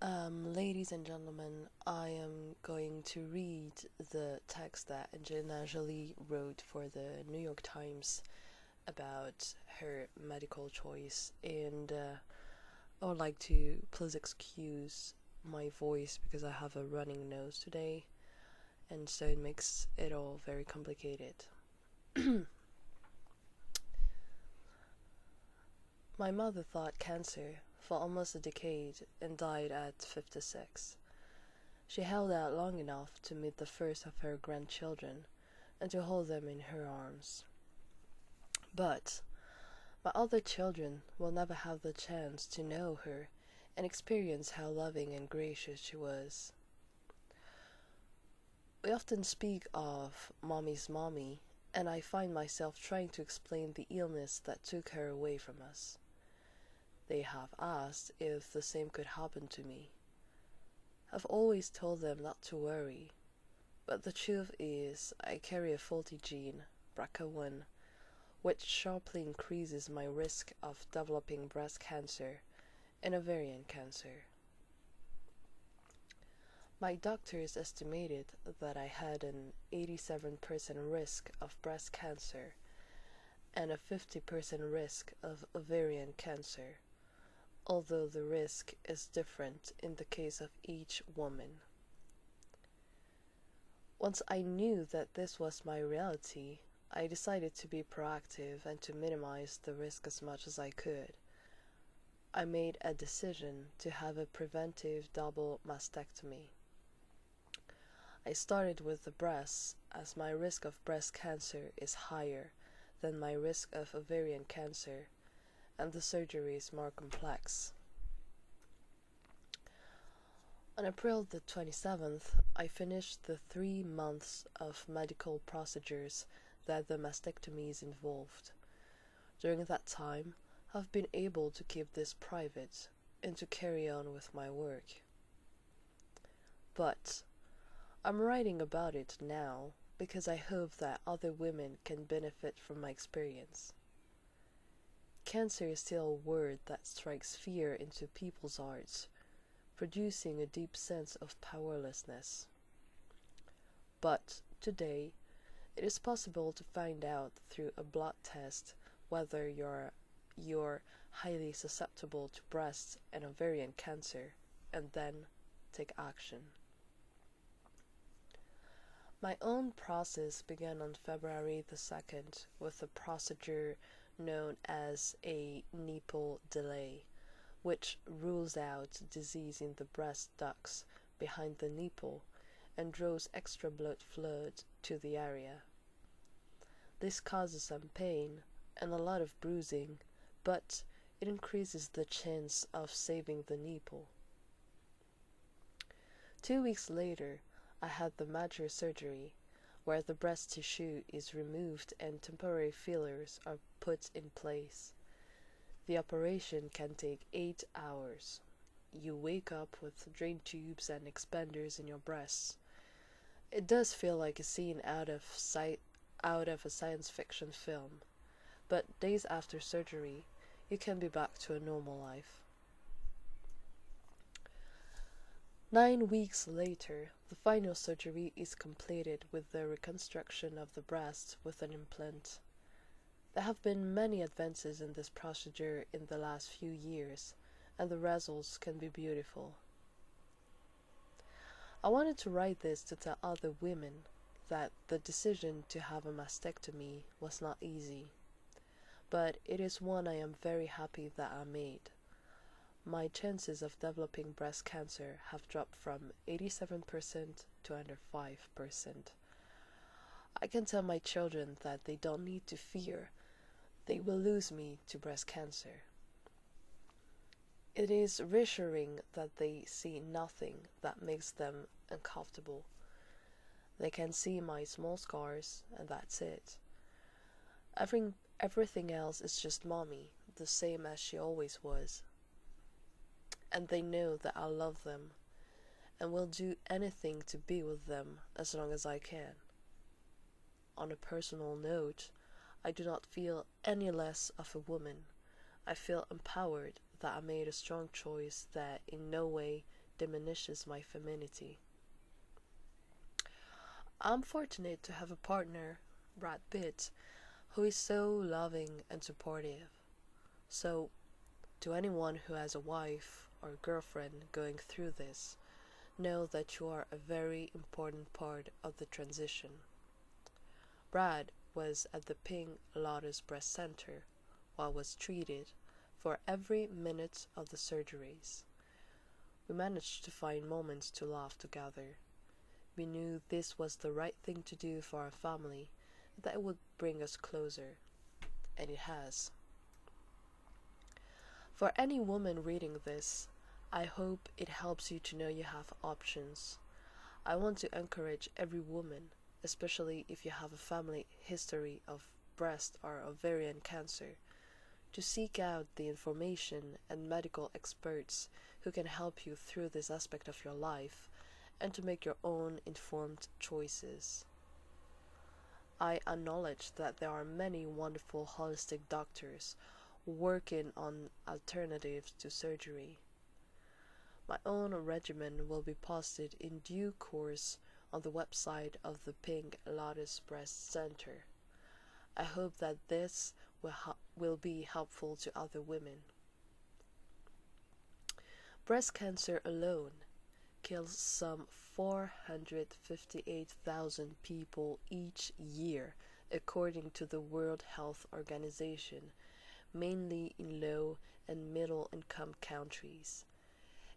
Ladies and gentlemen, I am going to read the text that Angelina Jolie wrote for the New York Times about her medical choice, and I would like to please excuse my voice because I have a running nose today, and so it makes it all very complicated. My mother fought cancer for almost a decade and died at 56. She held out long enough to meet the first of her grandchildren and to hold them in her arms. But my other children will never have the chance to know her and experience how loving and gracious she was. We often speak of Mommy's mommy, and I find myself trying to explain the illness that took her away from us. They have asked if the same could happen to me. I've always told them not to worry, but the truth is I carry a faulty gene, BRCA1, which sharply increases my risk of developing breast cancer and ovarian cancer. My doctors estimated that I had an 87% risk of breast cancer and a 50% risk of ovarian cancer, although the risk is different in the case of each woman. Once I knew that this was my reality, I decided to be proactive and to minimize the risk as much as I could. I made a decision to have a preventive double mastectomy. I started with the breasts, as my risk of breast cancer is higher than my risk of ovarian cancer, and the surgery is more complex. On April the 27th, I finished the 3 months of medical procedures that the mastectomies involved. During that time, I've been able to keep this private and to carry on with my work. But I'm writing about it now because I hope that other women can benefit from my experience. Cancer is still a word that strikes fear into people's hearts, producing a deep sense of powerlessness. But today, it is possible to find out through a blood test whether you're highly susceptible to breast and ovarian cancer, and then take action. My own process began on February the 2nd with a procedure known as a nipple delay, which rules out disease in the breast ducts behind the nipple and draws extra blood flow to the area. This causes some pain and a lot of bruising, but it increases the chance of saving the nipple. 2 weeks later, I had the major surgery, where the breast tissue is removed and temporary fillers are put in place. The operation can take 8 hours. You wake up with drain tubes and expanders in your breasts. It does feel like a scene out of a science fiction film, but days after surgery, you can be back to a normal life. 9 weeks later, the final surgery is completed with the reconstruction of the breast with an implant. There have been many advances in this procedure in the last few years, and the results can be beautiful. I wanted to write this to tell other women that the decision to have a mastectomy was not easy, but it is one I am very happy that I made. My chances of developing breast cancer have dropped from 87% to under 5%. I can tell my children that they don't need to fear they will lose me to breast cancer. It is reassuring that they see nothing that makes them uncomfortable. They can see my small scars, and that's it. Everything else is just mommy, the same as she always was. And they know that I love them, and will do anything to be with them as long as I can. On a personal note, I do not feel any less of a woman. I feel empowered that I made a strong choice that in no way diminishes my femininity. I'm fortunate to have a partner, Brad Pitt, who is so loving and supportive. So, to anyone who has a wife or girlfriend going through this, know that you are a very important part of the transition. Brad was at the Pink Lotus Breast Center while was treated for every minute of the surgeries. We managed to find moments to laugh together. We knew this was the right thing to do for our family, and that it would bring us closer. And it has. For any woman reading this, I hope it helps you to know you have options. I want to encourage every woman, especially if you have a family history of breast or ovarian cancer, to seek out the information and medical experts who can help you through this aspect of your life and to make your own informed choices. I acknowledge that there are many wonderful holistic doctors working on alternatives to surgery. My own regimen will be posted in due course on the website of the Pink Lotus Breast Center. I hope that this will be helpful to other women. Breast cancer alone kills some 458,000 people each year, according to the World Health Organization, mainly in low and middle income countries.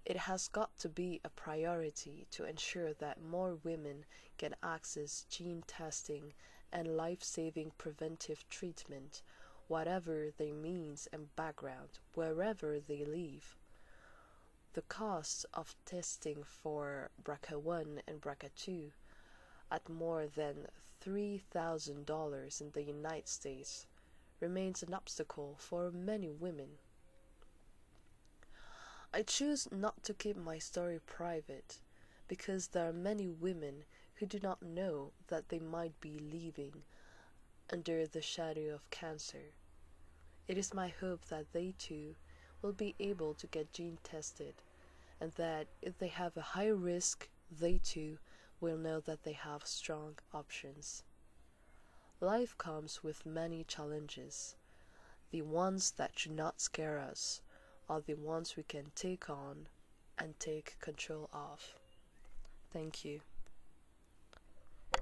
It has got to be a priority to ensure that more women get access to gene testing and life-saving preventive treatment, whatever their means and background, wherever they live. The cost of testing for BRCA1 and BRCA2 at more than $3,000 in the United States remains an obstacle for many women. I choose not to keep my story private because there are many women who do not know that they might be living under the shadow of cancer. It is my hope that they too will be able to get gene tested, and that if they have a high risk, they too will know that they have strong options. Life comes with many challenges. The ones that should not scare us are the ones we can take on and take control of. Thank you.